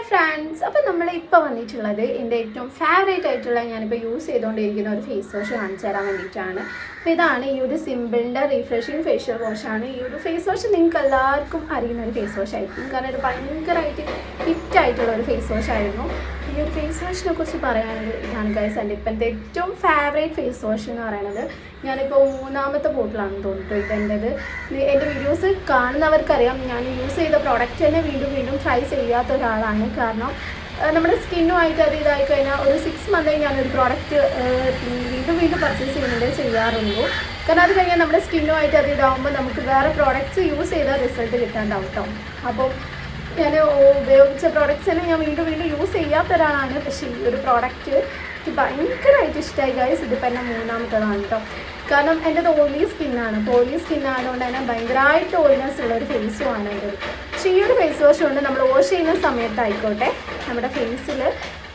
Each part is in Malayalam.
ഹായ് ഫ്രണ്ട്സ്, അപ്പോൾ നമ്മൾ ഇപ്പോൾ വന്നിട്ടുള്ളത് എൻ്റെ ഏറ്റവും ഫേവറേറ്റ് ആയിട്ടുള്ള ഞാനിപ്പോൾ യൂസ് ചെയ്തുകൊണ്ടിരിക്കുന്ന ഒരു ഫേസ് വാഷ് കാണിച്ചു തരാൻ വേണ്ടിയിട്ടാണ്. അപ്പോൾ ഇതാണ് ഈ ഒരു സിമ്പിളിൻ്റെ റീഫ്രഷിങ് ഫേഷ്യൽ വാഷാണ്. ഈ ഒരു ഫേസ് വാഷ് നിങ്ങൾക്ക് എല്ലാവർക്കും അറിയുന്ന ഒരു ഫേസ് വാഷ് ആയിരിക്കും, കാരണം ഇത് ഭയങ്കരമായിട്ട് ഹിറ്റായിട്ടുള്ള ഒരു ഫേസ് വാഷ് ആയിരുന്നു. ഈ ഒരു ഫേസ് വാഷിനെ കുറിച്ച് പറയുകയാണെങ്കിൽ ഇതാണ് ഗൈസ് എൻ്റെ ഇപ്പോഴത്തെ ഏറ്റവും ഫേവറേറ്റ് ഫേസ് വാഷ് എന്ന് പറയുന്നത്. ഞാനിപ്പോൾ 3ാമത്തെ ബോട്ടിലാണെന്ന് തോന്നിട്ടു ഇതെൻ്റെത്. എൻ്റെ വീഡിയോസ് കാണുന്നവർക്കറിയാം ഞാൻ യൂസ് ചെയ്ത പ്രോഡക്റ്റ് തന്നെ വീണ്ടും ട്രൈ ചെയ്യാത്ത ഒരാളാണ്. കാരണം നമ്മുടെ സ്കിന്നുമായിട്ട് അത് ഇതായി കഴിഞ്ഞാൽ ഒരു 6 മന്ത് ഞാനൊരു പ്രോഡക്റ്റ് വീണ്ടും പർച്ചേസ് ചെയ്യാറുള്ളൂ. കാരണം അത് കഴിഞ്ഞാൽ നമ്മുടെ സ്കിന്നുമായിട്ട് അത് ഇതാകുമ്പോൾ നമുക്ക് വേറെ പ്രോഡക്റ്റ്സ് യൂസ് ചെയ്താൽ റിസൾട്ട് കിട്ടാണ്ടാവും കേട്ടോ. അപ്പോൾ ഞാൻ ഉപയോഗിച്ച പ്രോഡക്റ്റ്സ് തന്നെ ഞാൻ വീണ്ടും യൂസ് ചെയ്യാത്ത ഒരാളാണ്. പക്ഷേ ഈ ഒരു പ്രോഡക്റ്റ് എനിക്ക് ഭയങ്കരമായിട്ട് ഇഷ്ടമായി ഗൈസ്. ഇതിപ്പോൾ എൻ്റെ 3ാമത്തേതാണ് കേട്ടോ. കാരണം എൻ്റെത് ഓയിലി സ്കിന്നാണ്. അപ്പോൾ ഓയിലി സ്കിന്നായതുകൊണ്ട് തന്നെ ഭയങ്കരമായിട്ട് ഓയിൽനെസ് ഉള്ള ഒരു ഫേസുമാണ് എൻ്റെത്. പക്ഷേ ഈ ഒരു ഫേസ് വാഷ് കൊണ്ട് നമ്മൾ വാഷ് ചെയ്യുന്ന സമയത്തായിക്കോട്ടെ നമ്മുടെ ഫേസിൽ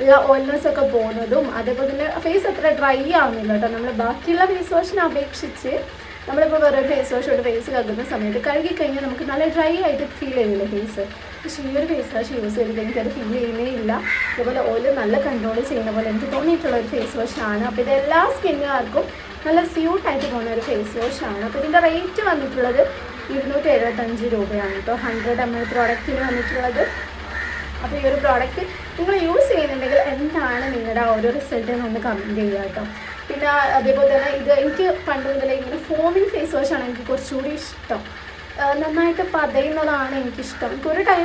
ഉള്ള ഓയിൽനെസ് ഒക്കെ പോകുന്നതും അതേപോലെ തന്നെ ഫേസ് അത്ര ഡ്രൈ ആവുന്നില്ല കേട്ടോ. നമ്മൾ ബാക്കിയുള്ള ഫേസ് വാഷിനെ അപേക്ഷിച്ച് നമ്മളിപ്പോൾ വേറൊരു ഫേസ് വാഷ് കൊണ്ട് ഫേസ് കഴുകുന്ന സമയത്ത് കഴുകിക്കഴിഞ്ഞാൽ നമുക്ക് നല്ല ഡ്രൈ ആയിട്ട് ഫീൽ ചെയ്യില്ല ഫേസ്. പക്ഷേ ഈ ഒരു ഫേസ് വാഷ് യൂസ് ചെയ്തിട്ട് എനിക്കത് ഫീൽ ചെയ്യുന്നേ ഇല്ല. അതുപോലെ ഓയിൽ നല്ല കൺട്രോൾ ചെയ്യുന്ന പോലെ എനിക്ക് തോന്നിയിട്ടുള്ള ഒരു ഫേസ് വാഷാണ്. അപ്പോൾ ഇത് എല്ലാ സ്കിന്നുകാർക്കും നല്ല സ്യൂട്ടായിട്ട് പോകുന്ന ഒരു ഫേസ് വാഷാണ്. അപ്പോൾ ഇതിൻ്റെ റേറ്റ് വന്നിട്ടുള്ളത് 275 രൂപയാണ് കേട്ടോ. 100 ml പ്രോഡക്റ്റിന് വന്നിട്ടുള്ളത്. അപ്പോൾ ഈ ഒരു പ്രോഡക്റ്റ് നിങ്ങൾ യൂസ് ചെയ്യുന്നുണ്ടെങ്കിൽ എന്താണ് നിങ്ങളുടെ ആ ഒരു റിസൾട്ട് എന്നൊന്ന് കമൻറ്റ് ചെയ്യുക കേട്ടോ. പിന്നെ അതേപോലെ തന്നെ ഇത് എനിക്ക് പണ്ട് മുതലേ ഇങ്ങനെ ഫോമിങ് ഫേസ് വാഷാണ് എനിക്ക് കുറച്ചുകൂടി ഇഷ്ടം. നന്നായിട്ട് പതയുന്നതാണ് എനിക്കിഷ്ടം. എനിക്കൊരു ടൈം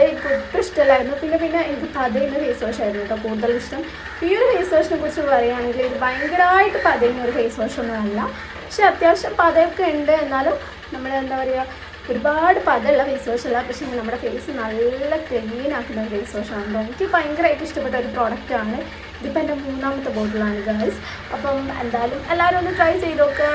എനിക്ക് ഒട്ടും ഇഷ്ടമല്ലായിരുന്നു. പിന്നെ എനിക്ക് പതയുന്ന ഫേസ് വാഷ് ആയിരുന്നു കേട്ടോ കൂടുതൽ ഇഷ്ടം. ഈ ഒരു ഫേസ് വാഷിനെ കുറിച്ച് പറയുകയാണെങ്കിൽ ഇത് ഭയങ്കരമായിട്ട് പതയുന്ന ഒരു ഫേസ് വാഷൊന്നും അല്ല. പക്ഷെ അത്യാവശ്യം പതയൊക്കെ ഉണ്ട്. എന്നാലും നമ്മൾ എന്താ പറയുക, ഒരുപാട് പതയുള്ള ഫേസ് വാഷ് അല്ല. പക്ഷേ നമ്മുടെ ഫേസ് നല്ല ക്ലീൻ ആക്കുന്ന ഒരു ഫേസ് വാഷാണ്. എനിക്ക് ഭയങ്കരമായിട്ട് ഇഷ്ടപ്പെട്ട ഒരു പ്രോഡക്റ്റാണ്. ഇതിപ്പോൾ എൻ്റെ 3ാമത്തെ ബോട്ടിലാണ് ഗൈസ്. അപ്പം എന്തായാലും എല്ലാവരും ഒന്ന് ട്രൈ ചെയ്ത് നോക്കുക.